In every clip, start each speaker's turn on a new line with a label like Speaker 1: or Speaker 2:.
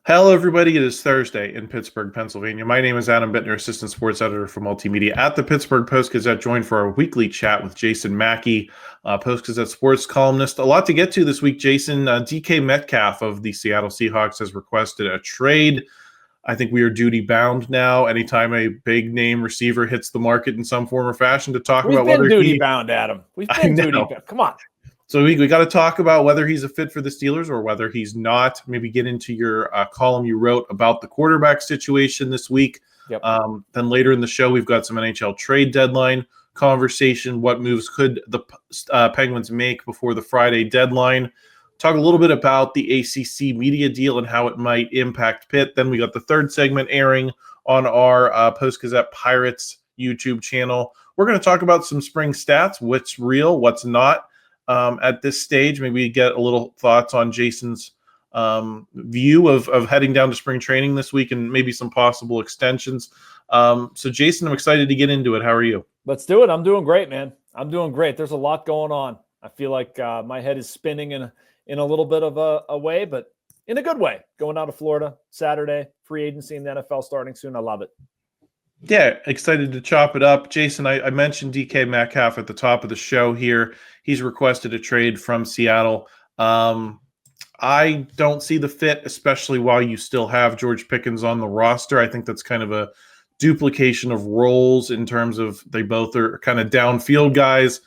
Speaker 1: Hello, everybody. It is Thursday in Pittsburgh, Pennsylvania. My name is Adam Bittner, Assistant Sports Editor for Multimedia at the Pittsburgh Post-Gazette, joined for our weekly chat with Jason Mackey, Post-Gazette sports columnist. A lot to get to this week, Jason. DK Metcalf of the Seattle Seahawks has requested a trade. I think we are duty-bound now. Anytime a big-name receiver hits the market in some form or fashion to talk about whether
Speaker 2: We've been duty-bound, Adam. We've been duty-bound. Come on.
Speaker 1: So we got to talk about whether he's a fit for the Steelers or whether he's not. Maybe get into your column you wrote about the quarterback situation this week.
Speaker 2: Yep.
Speaker 1: Then later in the show, we've got some NHL trade deadline conversation. What moves could the Penguins make before the Friday deadline? Talk a little bit about the ACC media deal and how it might impact Pitt. Then we got the third segment airing on our Post-Gazette Pirates YouTube channel. We're going to talk about some spring stats, what's real, what's not. At this stage, maybe get a little thoughts on Jason's view of heading down to spring training this week and maybe some possible extensions. So, Jason, I'm excited to get into it. How are you?
Speaker 2: Let's do it. I'm doing great, man. I'm doing great. There's a lot going on. I feel like my head is spinning in a little bit of a way, but in a good way. Going out to Florida Saturday, free agency in the NFL starting soon. I love it.
Speaker 1: Yeah, excited to chop it up. Jason, I mentioned DK Metcalf at the top of the show here. He's requested a trade from Seattle. I don't see the fit, especially while you still have George Pickens on the roster. I think that's kind of a duplication of roles in terms of they both are kind of downfield guys.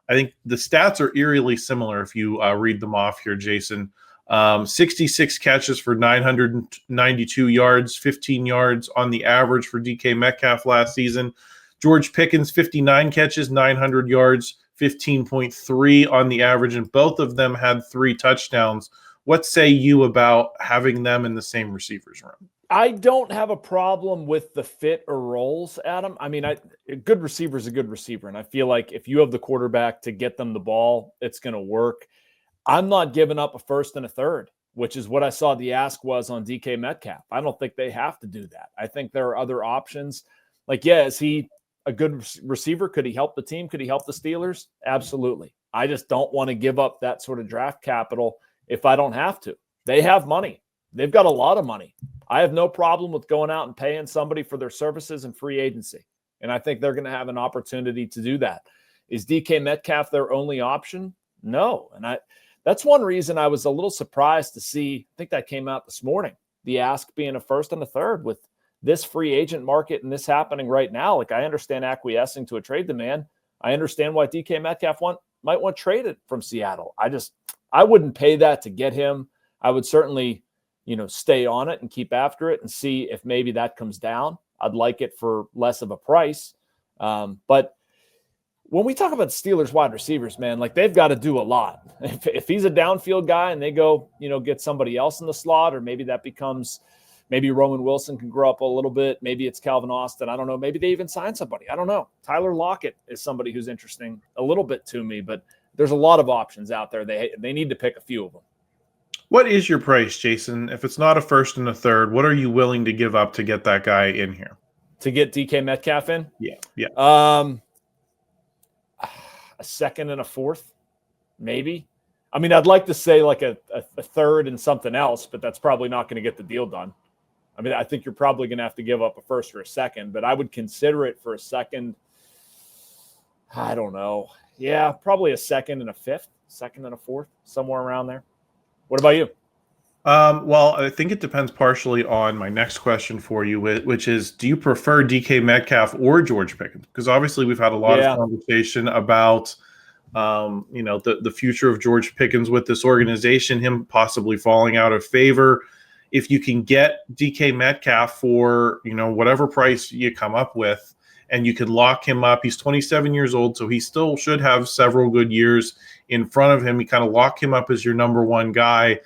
Speaker 1: I think the stats are eerily similar if you read them off here, Jason. 66 catches for 992 yards, 15 yards on the average for DK Metcalf last season. George Pickens, 59 catches, 900 yards, 15.3 on the average, and both of them had 3 touchdowns. What say you about having them in the same receivers room?
Speaker 2: I don't have a problem with the fit or roles, Adam. I mean, a good receiver is a good receiver, and I feel like if you have the quarterback to get them the ball, it's going to work. I'm not giving up a first and a third, which is what I saw the ask was on DK Metcalf. I don't think they have to do that. I think there are other options. Like, yeah, is he a good receiver? Could he help the team? Could he help the Steelers? Absolutely. I just don't want to give up that sort of draft capital if I don't have to. They have money. They've got a lot of money. I have no problem with going out and paying somebody for their services in free agency. And I think they're going to have an opportunity to do that. Is DK Metcalf their only option? No. And that's one reason I was a little surprised to see, I think that came out this morning, the ask being a first and a third with this free agent market and this happening right now. Like, I understand acquiescing to a trade demand. I understand why DK Metcalf might want traded from Seattle. I wouldn't pay that to get him. I would certainly, stay on it and keep after it and see if maybe that comes down. I'd like it for less of a price. But when we talk about Steelers wide receivers, man, like, they've got to do a lot. If he's a downfield guy and they go, get somebody else in the slot, or maybe that becomes, maybe Roman Wilson can grow up a little bit. Maybe it's Calvin Austin. I don't know. Maybe they even sign somebody. I don't know. Tyler Lockett is somebody who's interesting a little bit to me, but there's a lot of options out there. They need to pick a few of them.
Speaker 1: What is your price, Jason? If it's not a first and a third, what are you willing to give up to get that guy in here?
Speaker 2: To get DK Metcalf in?
Speaker 1: Yeah.
Speaker 2: A second and a fourth, maybe. I mean, I'd like to say like a third and something else, but that's probably not going to get the deal done. I mean, I think you're probably going to have to give up a first or a second, but I would consider it for a second. I don't know. Yeah, probably a second and a fifth, second and a fourth, somewhere around there. What about you?
Speaker 1: Well, I think it depends partially on my next question for you, which is, do you prefer DK Metcalf or George Pickens? Because obviously we've had a lot of conversation about, the future of George Pickens with this organization, him possibly falling out of favor. If you can get DK Metcalf for, whatever price you come up with, and you can lock him up. He's 27 years old, so he still should have several good years in front of him. You kind of lock him up as your number one guy.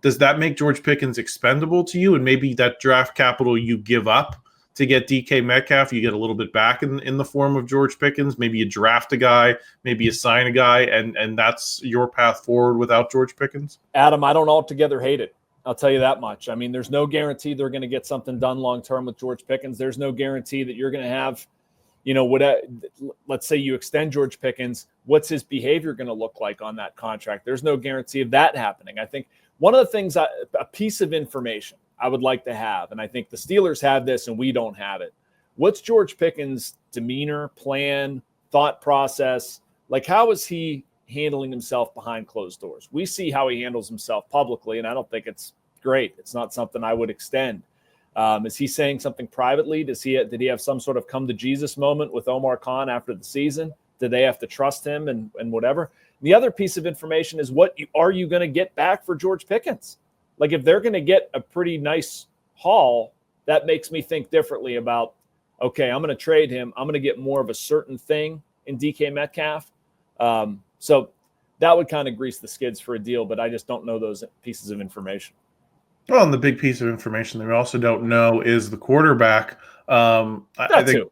Speaker 1: Does that make George Pickens expendable to you? And maybe that draft capital you give up to get DK Metcalf, you get a little bit back in the form of George Pickens. Maybe you draft a guy, maybe you sign a guy, and that's your path forward without George Pickens?
Speaker 2: Adam, I don't altogether hate it. I'll tell you that much. I mean, there's no guarantee they're going to get something done long-term with George Pickens. There's no guarantee that you're going to have, let's say you extend George Pickens, what's his behavior going to look like on that contract? There's no guarantee of that happening. I think one of the things, a piece of information I would like to have, and I think the Steelers have this and we don't have it. What's George Pickens' demeanor, plan, thought process? Like, how is he handling himself behind closed doors? We see how he handles himself publicly, and I don't think it's great. It's not something I would extend. Is he saying something privately? Did he have some sort of come to Jesus moment with Omar Khan after the season? Did they have to trust him and whatever? And the other piece of information is are you going to get back for George Pickens? Like, if they're going to get a pretty nice haul, that makes me think differently about, okay, I'm going to trade him. I'm going to get more of a certain thing in DK Metcalf. So that would kind of grease the skids for a deal, but I just don't know those pieces of information.
Speaker 1: Well, and the big piece of information that we also don't know is the quarterback. I think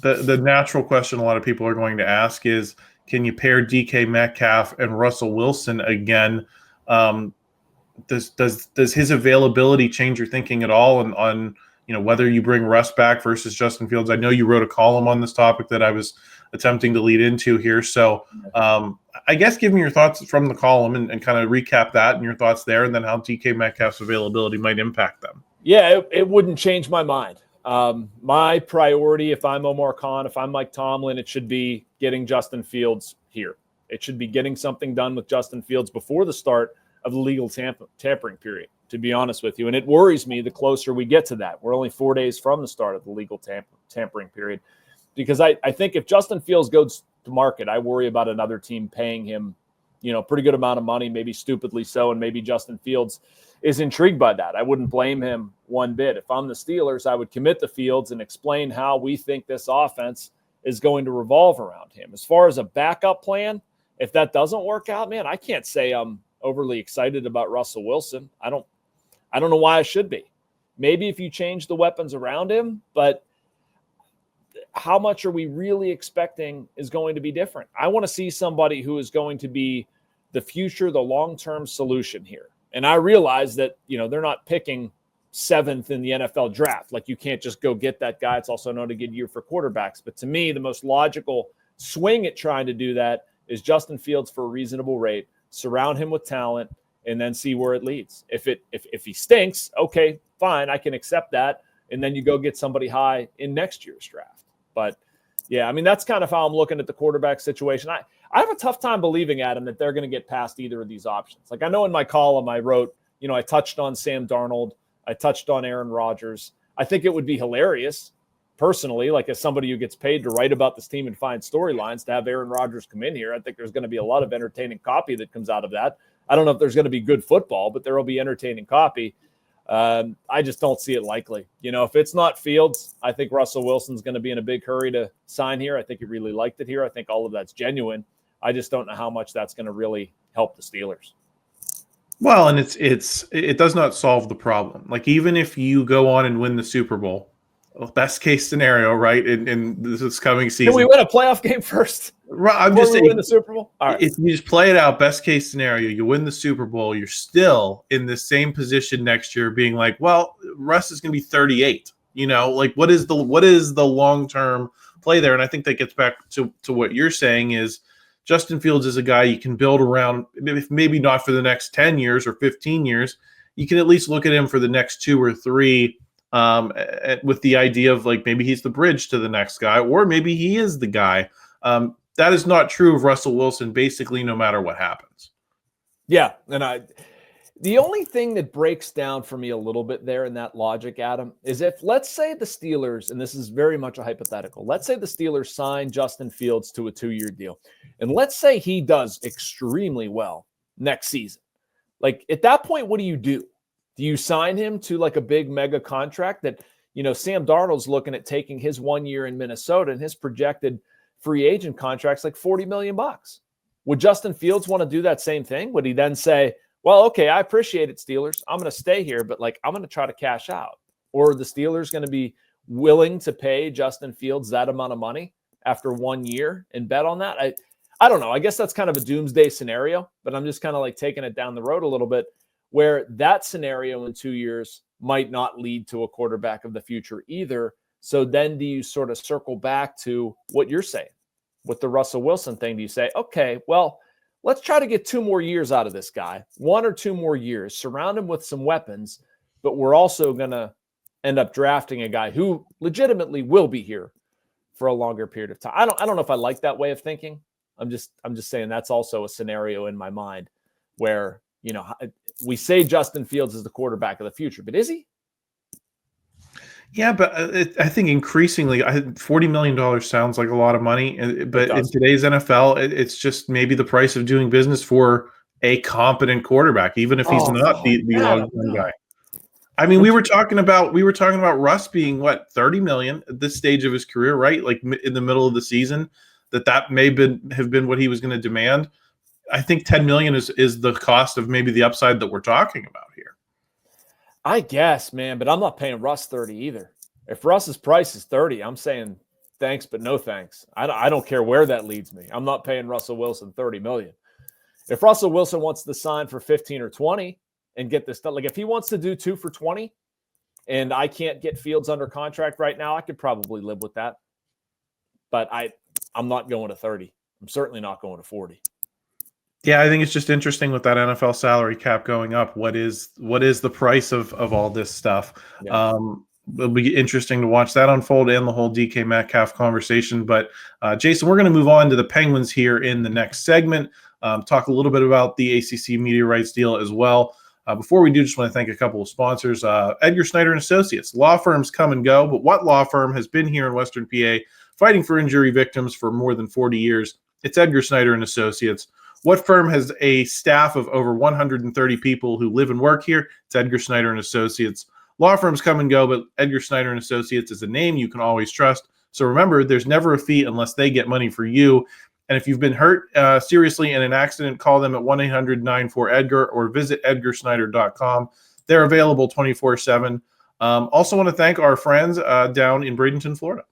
Speaker 1: the natural question a lot of people are going to ask is, can you pair DK Metcalf and Russell Wilson again? Does his availability change your thinking at all on whether you bring Russ back versus Justin Fields? I know you wrote a column on this topic that I was attempting to lead into here. So I guess give me your thoughts from the column and kind of recap that and your thoughts there, and then how DK Metcalf's availability might impact them.
Speaker 2: Yeah, it wouldn't change my mind. My priority, if I'm Omar Khan, if I'm Mike Tomlin, it should be getting Justin Fields here. It should be getting something done with Justin Fields before the start of the legal tampering period, to be honest with you. And it worries me the closer we get to that. We're only 4 days from the start of the legal tampering period, because I think if Justin Fields goes to market, I worry about another team paying him, pretty good amount of money, maybe stupidly so, and maybe Justin Fields is intrigued by that. I wouldn't blame him one bit. If I'm the Steelers, I would commit to Fields and explain how we think this offense is going to revolve around him. As far as a backup plan, if that doesn't work out, man, I can't say I'm overly excited about Russell Wilson. I don't know why I should be. Maybe if you change the weapons around him, but how much are we really expecting is going to be different? I want to see somebody who is going to be the future, the long-term solution here. And I realize that, they're not picking 7th in the NFL draft. Like, you can't just go get that guy. It's also not a good year for quarterbacks. But to me, the most logical swing at trying to do that is Justin Fields for a reasonable rate, surround him with talent, and then see where it leads. If he stinks, okay, fine, I can accept that. And then you go get somebody high in next year's draft. But yeah, I mean, that's kind of how I'm looking at the quarterback situation. I have a tough time believing, Adam, that they're going to get past either of these options. Like, I know in my column I wrote, I touched on Sam Darnold. I touched on Aaron Rodgers. I think it would be hilarious, personally, like as somebody who gets paid to write about this team and find storylines, to have Aaron Rodgers come in here. I think there's going to be a lot of entertaining copy that comes out of that. I don't know if there's going to be good football, but there will be entertaining copy. I just don't see it likely. If it's not Fields, I think Russell Wilson's going to be in a big hurry to sign here. I think he really liked it here. I think all of that's genuine. I just don't know how much that's going to really help the Steelers.
Speaker 1: Well, and it does not solve the problem. Like, even if you go on and win the Super Bowl, best case scenario, right? In this coming season,
Speaker 2: can we win a playoff game first?
Speaker 1: Right, I'm just saying,
Speaker 2: win the Super Bowl. All right.
Speaker 1: If you just play it out, best case scenario, you win the Super Bowl, you're still in the same position next year, being like, well, Russ is going to be 38. Like, what is the long term play there? And I think that gets back to what you're saying is Justin Fields is a guy you can build around, maybe not for the next 10 years or 15 years. You can at least look at him for the next 2 or 3. With the idea of, like, maybe he's the bridge to the next guy, or maybe he is the guy. That is not true of Russell Wilson, basically, no matter what happens.
Speaker 2: Yeah, and the only thing that breaks down for me a little bit there in that logic, Adam, is if, let's say the Steelers, and this is very much a hypothetical, let's say the Steelers sign Justin Fields to a 2-year deal, and let's say he does extremely well next season. Like, at that point, what do you do? Do you sign him to like a big mega contract that, Sam Darnold's looking at taking his 1 year in Minnesota, and his projected free agent contract's like $40 million. Would Justin Fields want to do that same thing? Would he then say, well, okay, I appreciate it, Steelers, I'm going to stay here, but like, I'm going to try to cash out? Or are the Steelers going to be willing to pay Justin Fields that amount of money after 1 year and bet on that? I don't know. I guess that's kind of a doomsday scenario, but I'm just kind of like taking it down the road a little bit, where that scenario in 2 years might not lead to a quarterback of the future either. So then do you sort of circle back to what you're saying with the Russell Wilson thing? Do you say, okay, well, let's try to get 2 more years out of this guy, 1 or 2 more years, surround him with some weapons, but we're also going to end up drafting a guy who legitimately will be here for a longer period of time. I don't know if I like that way of thinking. I'm just saying that's also a scenario in my mind where, you know, we say Justin Fields is the quarterback of the future, but is he?
Speaker 1: Yeah, but I think increasingly, $40 million sounds like a lot of money. But in today's NFL, it's just maybe the price of doing business for a competent quarterback, even if he's not the long-term guy. I mean, we were talking about Russ being what, 30 million at this stage of his career, right? Like in the middle of the season, that may have been what he was going to demand. I think 10 million is the cost of maybe the upside that we're talking about here.
Speaker 2: I guess, man, but I'm not paying Russ 30 either. If Russ's price is 30, I'm saying thanks, but no thanks. I don't care where that leads me. I'm not paying Russell Wilson 30 million. If Russell Wilson wants to sign for 15 or 20 and get this done, like if he wants to do 2 for 20 and I can't get Fields under contract right now, I could probably live with that. But I'm not going to 30. I'm certainly not going to 40.
Speaker 1: Yeah, I think it's just interesting with that NFL salary cap going up. What is the price of all this stuff? Yeah. It'll be interesting to watch that unfold and the whole DK Metcalf conversation. But Jason, we're going to move on to the Penguins here in the next segment. Talk a little bit about the ACC media rights deal as well. Before we do, just want to thank a couple of sponsors. Edgar Snyder and Associates. Law firms come and go, but what law firm has been here in Western PA fighting for injury victims for more than 40 years? It's Edgar Snyder and Associates. What firm has a staff of over 130 people who live and work here? It's Edgar Snyder and Associates. Law firms come and go, but Edgar Snyder and Associates is a name you can always trust. So remember, there's never a fee unless they get money for you. And if you've been hurt seriously in an accident, call them at 1-800-94-EDGAR or visit edgarsnyder.com. They're available 24/7. Also want to thank our friends down in Bradenton, Florida.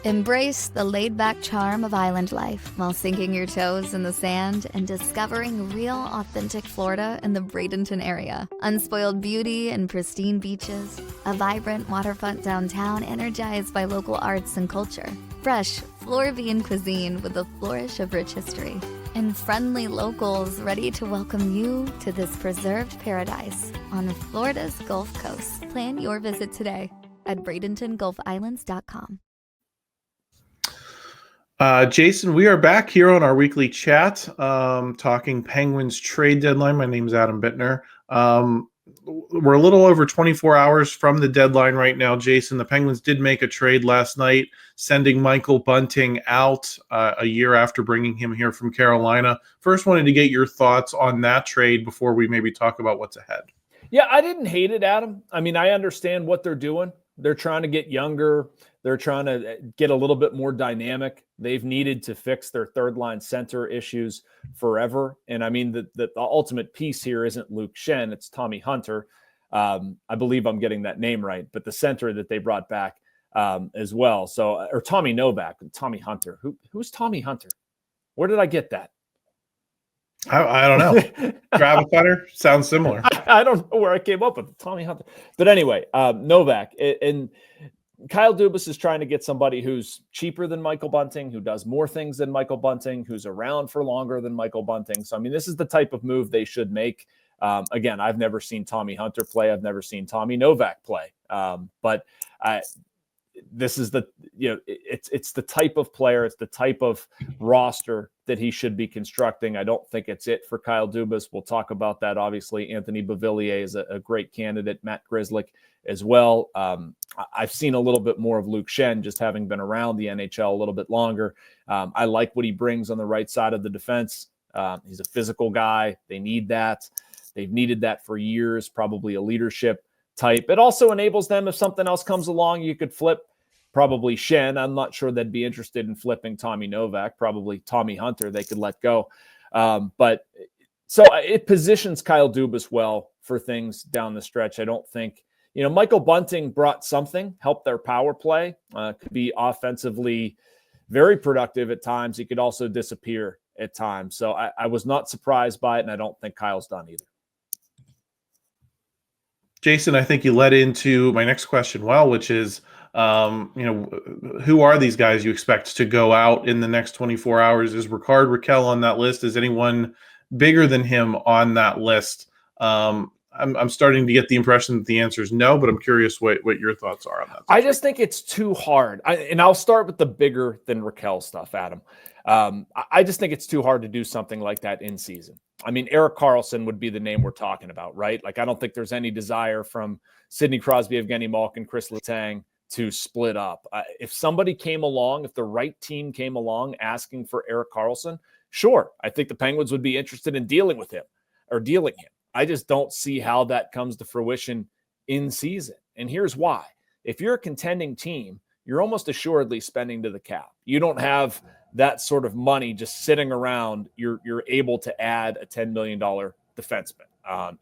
Speaker 3: Embrace the laid-back charm of island life while sinking your toes in the sand and discovering real, authentic Florida in the Bradenton area. Unspoiled beauty and pristine beaches, a vibrant waterfront downtown energized by local arts and culture, fresh Floridian cuisine with a flourish of rich history, and friendly locals ready to welcome you to this preserved paradise on Florida's Gulf Coast. Plan your visit today at BradentonGulfIslands.com.
Speaker 1: Jason, we are back here on our weekly chat, talking Penguins trade deadline. My name is Adam Bittner. We're a little over 24 hours from the deadline right now, Jason. The Penguins did make a trade last night, sending Michael Bunting out a year after bringing him here from Carolina. First, wanted to get your thoughts on that trade before we maybe talk about what's ahead.
Speaker 2: Yeah, I didn't hate it, Adam. I mean, I understand what they're doing. They're trying to get younger. They're trying to get a little bit more dynamic. They've needed to fix their third-line center issues forever. And, I mean, the ultimate piece here isn't Luke Schenn. It's Tommy Hunter. I believe I'm getting that name right. But the center that they brought back as well. So, or Tommy Novak, Tommy Hunter. Who's Tommy Hunter? Where did I get that?
Speaker 1: I don't know. Travis Hunter sounds similar.
Speaker 2: I don't know where I came up with Tommy Hunter. But anyway, Novak. And Kyle Dubas is trying to get somebody who's cheaper than Michael Bunting, who does more things than Michael Bunting, who's around for longer than Michael Bunting. So, I mean, this is the type of move they should make. Again, I've never seen Tommy Hunter play. I've never seen Tommy Novak play. But this is it's the type of player, it's the type of roster that he should be constructing. I don't think it's it for Kyle Dubas. We'll talk about that. Obviously, Anthony Beauvillier is a great candidate. Matt Grzelcyk as well. I've seen a little bit more of Luke Schenn, just having been around the NHL a little bit longer. I like what he brings on the right side of the defense. He's a physical guy. They need that. They've needed that for years, probably a leadership type. It also enables them, if something else comes along, you could flip probably Schenn. I'm not sure they'd be interested in flipping Tommy Novak. Probably Tommy Hunter they could let go. But so it positions Kyle Dubas well for things down the stretch. I don't think, Michael Bunting brought something, helped their power play, could be offensively very productive at times. He could also disappear at times. So I was not surprised by it, and I don't think Kyle's done either.
Speaker 1: Jason, I think you led into my next question well, which is, who are these guys you expect to go out in the next 24 hours? Is Rickard Rakell on that list? Is anyone bigger than him on that list? I'm starting to get the impression that the answer is no, but I'm curious what your thoughts are on that.
Speaker 2: I just think it's too hard. And I'll start with the bigger than Rakell stuff, Adam. I just think it's too hard to do something like that in season. I mean, Erik Karlsson would be the name we're talking about, right? Like, I don't think there's any desire from Sidney Crosby, Evgeny Malkin, Chris Letang to split up. If somebody came along, if the right team came along asking for Erik Karlsson, sure, I think the Penguins would be interested in dealing him. I just don't see how that comes to fruition in season. And here's why. If you're a contending team, you're almost assuredly spending to the cap. You don't have that sort of money just sitting around. You're able to add a $10 million defenseman.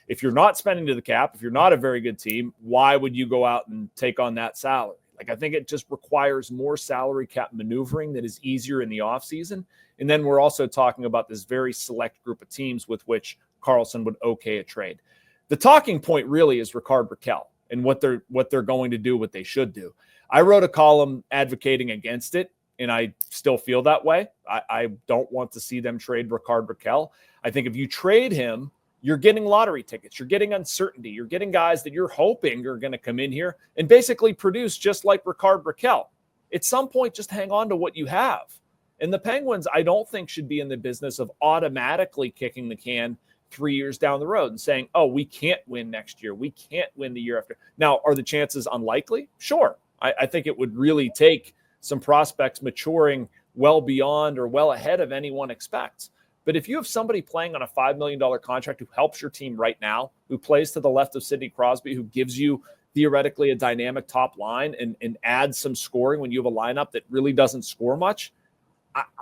Speaker 2: If you're not spending to the cap, if you're not a very good team, why would you go out and take on that salary? Like, I think it just requires more salary cap maneuvering that is easier in the offseason. And then we're also talking about this very select group of teams with which Karlsson would okay a trade. The talking point really is Rickard Rakell and what they're going to do, what they should do. I wrote a column advocating against it, and I still feel that way. I don't want to see them trade Rickard Rakell. I think if you trade him, you're getting lottery tickets. You're getting uncertainty. You're getting guys that you're hoping are going to come in here and basically produce just like Rickard Rakell. At some point, just hang on to what you have. And the Penguins, I don't think, should be in the business of automatically kicking the can 3 years down the road and saying, oh, we can't win next year. We can't win the year after. Now, are the chances unlikely? Sure. I think it would really take some prospects maturing well beyond or well ahead of anyone expects. But if you have somebody playing on a $5 million contract who helps your team right now, who plays to the left of Sidney Crosby, who gives you theoretically a dynamic top line and adds some scoring when you have a lineup that really doesn't score much,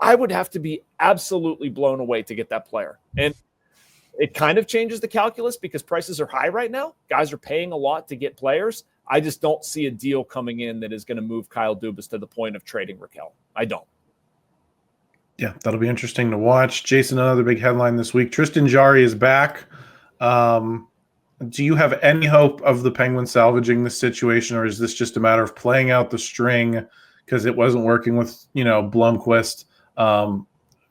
Speaker 2: I would have to be absolutely blown away to get that player. And it kind of changes the calculus because prices are high right now. Guys are paying a lot to get players. I just don't see a deal coming in that is going to move Kyle Dubas to the point of trading Rakell. I don't.
Speaker 1: Yeah, that'll be interesting to watch. Jason, another big headline this week. Tristan Jarry is back. Do you have any hope of the Penguins salvaging this situation, or is this just a matter of playing out the string because it wasn't working with, Blomqvist?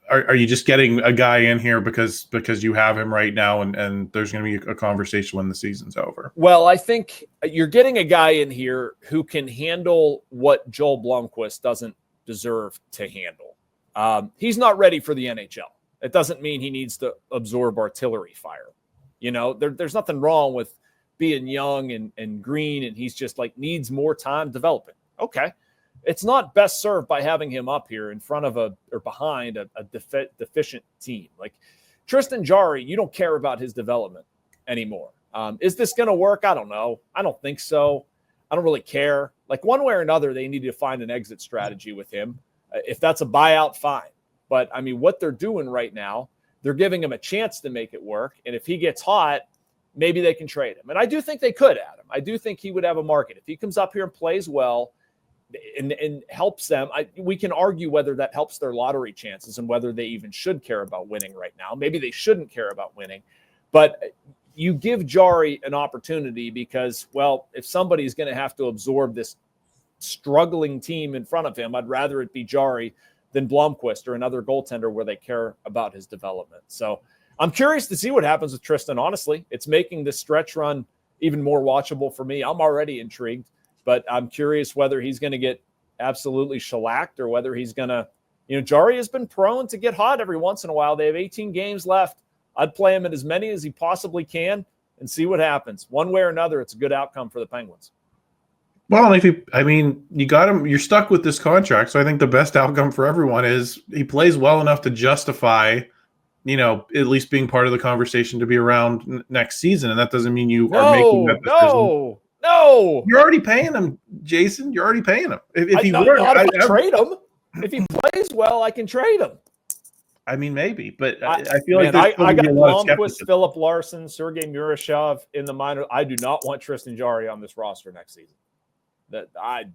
Speaker 1: Are you just getting a guy in here because you have him right now and there's going to be a conversation when the season's over?
Speaker 2: Well, I think you're getting a guy in here who can handle what Joel Blomqvist doesn't deserve to handle. He's not ready for the NHL. It doesn't mean he needs to absorb artillery fire. There's nothing wrong with being young and green, and he's just needs more time developing. Okay. It's not best served by having him up here in front of behind a deficient team. Like Tristan Jarry, you don't care about his development anymore. Is this going to work? I don't know. I don't think so. I don't really care. One way or another, they need to find an exit strategy with him. If that's a buyout, fine. But what they're doing right now, they're giving him a chance to make it work. And if he gets hot, maybe they can trade him. And I do think they could, Adam. I do think he would have a market. If he comes up here and plays well and helps them, we can argue whether that helps their lottery chances and whether they even should care about winning right now. Maybe they shouldn't care about winning. But you give Jarry an opportunity because, if somebody's going to have to absorb this struggling team in front of him, I'd rather it be Jarry than Blomqvist or another goaltender where they care about his development. So I'm curious to see what happens with Tristan. Honestly, it's making this stretch run even more watchable for me. I'm already intrigued, but I'm curious whether he's going to get absolutely shellacked or whether he's going to, Jarry has been prone to get hot every once in a while. They have 18 games left. I'd play him in as many as he possibly can and see what happens. One way or another, it's a good outcome for the Penguins.
Speaker 1: Well, you got him. You're stuck with this contract, so I think the best outcome for everyone is he plays well enough to justify, at least being part of the conversation to be around next season, and that doesn't mean you are making that decision.
Speaker 2: No,
Speaker 1: you're already paying him, Jason. You're already paying him. If he
Speaker 2: were, I trade him. If he plays well, I can trade him.
Speaker 1: Maybe, but I feel like
Speaker 2: I got Blomqvist, Philip Larson, Sergei Murashov in the minor. I do not want Tristan Jarry on this roster next season. That I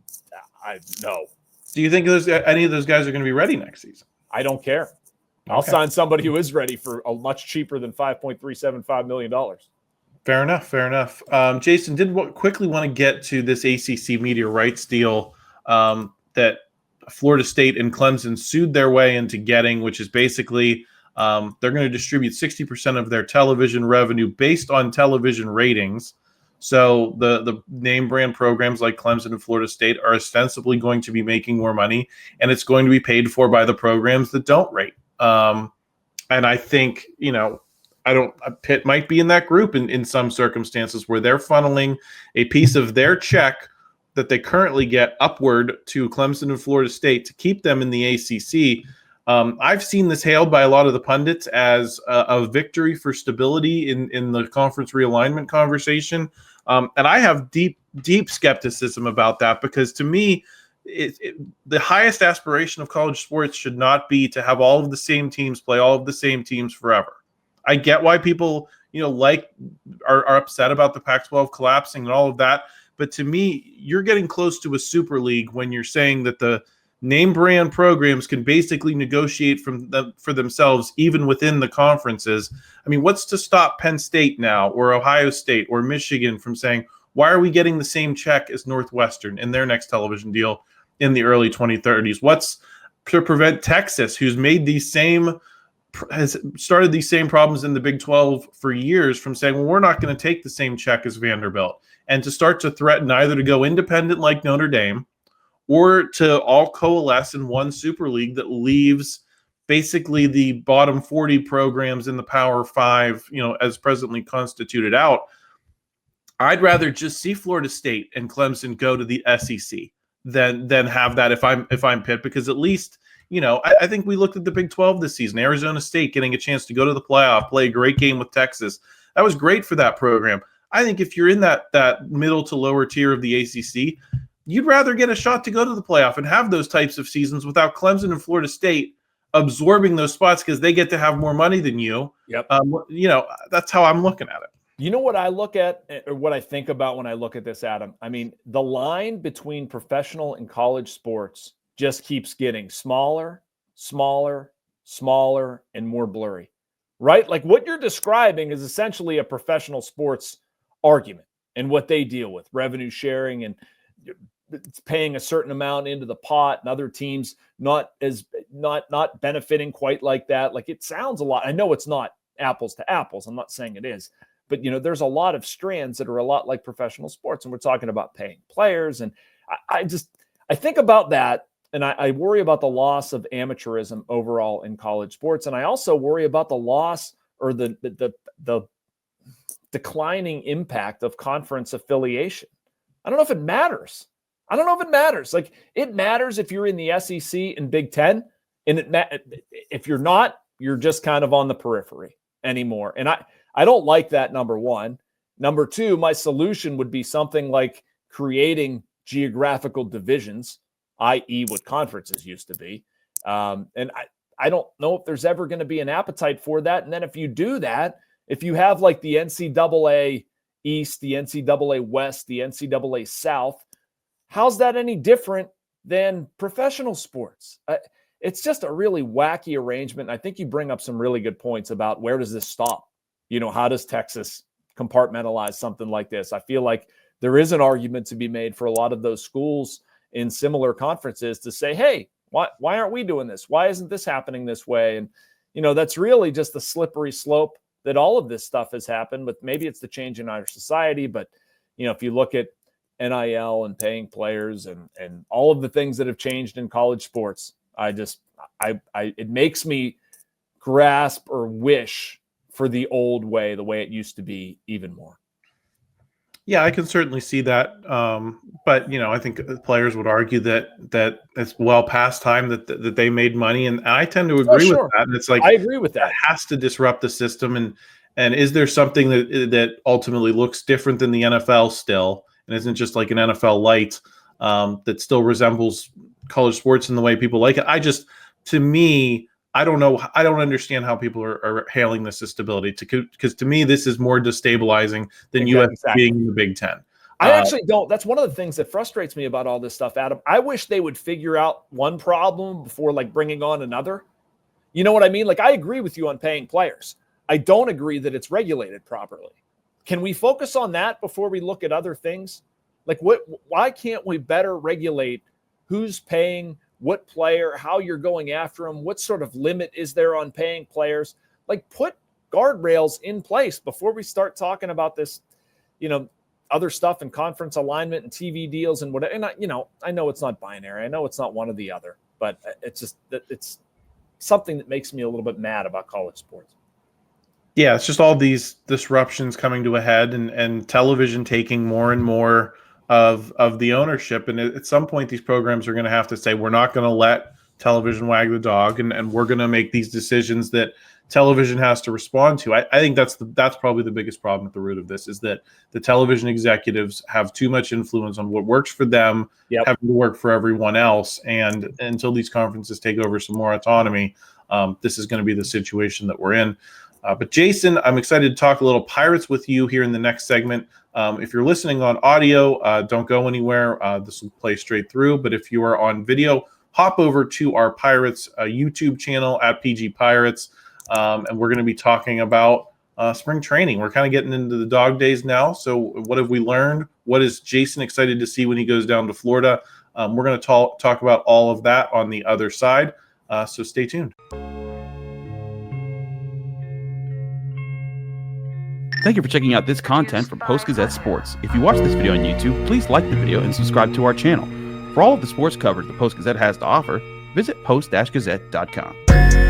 Speaker 2: know.
Speaker 1: Do you think any of those guys are going to be ready next season?
Speaker 2: I don't care. Okay. I'll sign somebody who is ready for a much cheaper than $5.375 million.
Speaker 1: Fair enough. Jason, quickly want to get to this ACC media rights deal that Florida State and Clemson sued their way into getting, which is basically They're going to distribute 60% of their television revenue based on television ratings. So the name brand programs like Clemson and Florida State are ostensibly going to be making more money, and it's going to be paid for by the programs that don't rate. And I think, Pitt might be in that group in some circumstances where they're funneling a piece of their check that they currently get upward to Clemson and Florida State to keep them in the ACC. I've seen this hailed by a lot of the pundits as a victory for stability in the conference realignment conversation. And I have deep skepticism about that, because to me, the highest aspiration of college sports should not be to have all of the same teams play all of the same teams forever. I get why people, are upset about the Pac-12 collapsing and all of that. But to me, you're getting close to a super league when you're saying that the name brand programs can basically negotiate for themselves even within the conferences. I mean, what's to stop Penn State now or Ohio State or Michigan from saying, why are we getting the same check as Northwestern in their next television deal in the early 2030s? What's to prevent Texas, who's has started these same problems in the Big 12 for years, from saying, well, we're not going to take the same check as Vanderbilt, and to start to threaten either to go independent like Notre Dame or to all coalesce in one super league that leaves basically the bottom 40 programs in the Power 5, as presently constituted out. I'd rather just see Florida State and Clemson go to the SEC than have that if I'm Pitt, because at least, I think we looked at the Big 12 this season. Arizona State getting a chance to go to the playoff, play a great game with Texas. That was great for that program. I think if you're in that middle to lower tier of the ACC, you'd rather get a shot to go to the playoff and have those types of seasons without Clemson and Florida State absorbing those spots because they get to have more money than you.
Speaker 2: Yep.
Speaker 1: That's how I'm looking at it.
Speaker 2: You know what I look at, or what I think about when I look at this, Adam? I mean, the line between professional and college sports just keeps getting smaller, and more blurry, right? Like what you're describing is essentially a professional sports argument and what they deal with, revenue sharing, and it's paying a certain amount into the pot, and other teams not benefiting quite like that. Like it sounds a lot. I know it's not apples to apples. I'm not saying it is, but there's a lot of strands that are a lot like professional sports, and we're talking about paying players. And I think about that, and I worry about the loss of amateurism overall in college sports, and I also worry about the loss or the declining impact of conference affiliation. I don't know if it matters. Like it matters if you're in the SEC and Big Ten, and if you're not, you're just kind of on the periphery anymore. And I don't like that, number one. Number two, my solution would be something like creating geographical divisions, i.e. what conferences used to be. And I don't know if there's ever going to be an appetite for that. And then if you do that, if you have like the NCAA East, the NCAA West, the NCAA South, how's that any different than professional sports? It's just a really wacky arrangement. I think you bring up some really good points about where does this stop? How does Texas compartmentalize something like this? I feel like there is an argument to be made for a lot of those schools in similar conferences to say, hey, why aren't we doing this? Why isn't this happening this way? And, that's really just the slippery slope that all of this stuff has happened, but maybe it's the change in our society. But, if you look at NIL and paying players and all of the things that have changed in college sports, it makes me grasp or wish for the old way, the way it used to be, even more.
Speaker 1: Yeah, I can certainly see that. But, I think players would argue that it's well past time that they made money. And I tend to agree with that. And it's like,
Speaker 2: I agree with that.
Speaker 1: It has to disrupt the system. And is there something that ultimately looks different than the NFL still, and isn't just like an NFL light that still resembles college sports in the way people like it? To me, I don't know. I don't understand how people are hailing this as stability, because to me, this is more destabilizing than US being in the Big Ten.
Speaker 2: I actually don't. That's one of the things that frustrates me about all this stuff, Adam. I wish they would figure out one problem before like bringing on another. You know what I mean? Like I agree with you on paying players. I don't agree that it's regulated properly. Can we focus on that before we look at other things? Like why can't we better regulate who's paying what player, how you're going after them, what sort of limit is there on paying players. Like, put guardrails in place before we start talking about this, other stuff and conference alignment and TV deals and whatever. And I know it's not binary. I know it's not one or the other, but it's something that makes me a little bit mad about college sports.
Speaker 1: Yeah, it's just all these disruptions coming to a head, and television taking more and more of the ownership. And at some point, these programs are going to have to say, we're not going to let television wag the dog, and we're going to make these decisions that television has to respond to. I think that's probably the biggest problem at the root of this, is that the television executives have too much influence on what works for them, having to work for everyone else. And until these conferences take over some more autonomy, this is going to be the situation that we're in. But Jason, I'm excited to talk a little Pirates with you here in the next segment. If you're listening on audio, don't go anywhere. This will play straight through. But if you are on video, hop over to our Pirates YouTube channel at PG Pirates. And we're going to be talking about spring training. We're kind of getting into the dog days now. So what have we learned? What is Jason excited to see when he goes down to Florida? We're going to talk about all of that on the other side. So stay tuned.
Speaker 4: Thank you for checking out this content from Post-Gazette Sports. If you watch this video on YouTube, please like the video and subscribe to our channel. For all of the sports coverage the Post-Gazette has to offer, visit post-gazette.com.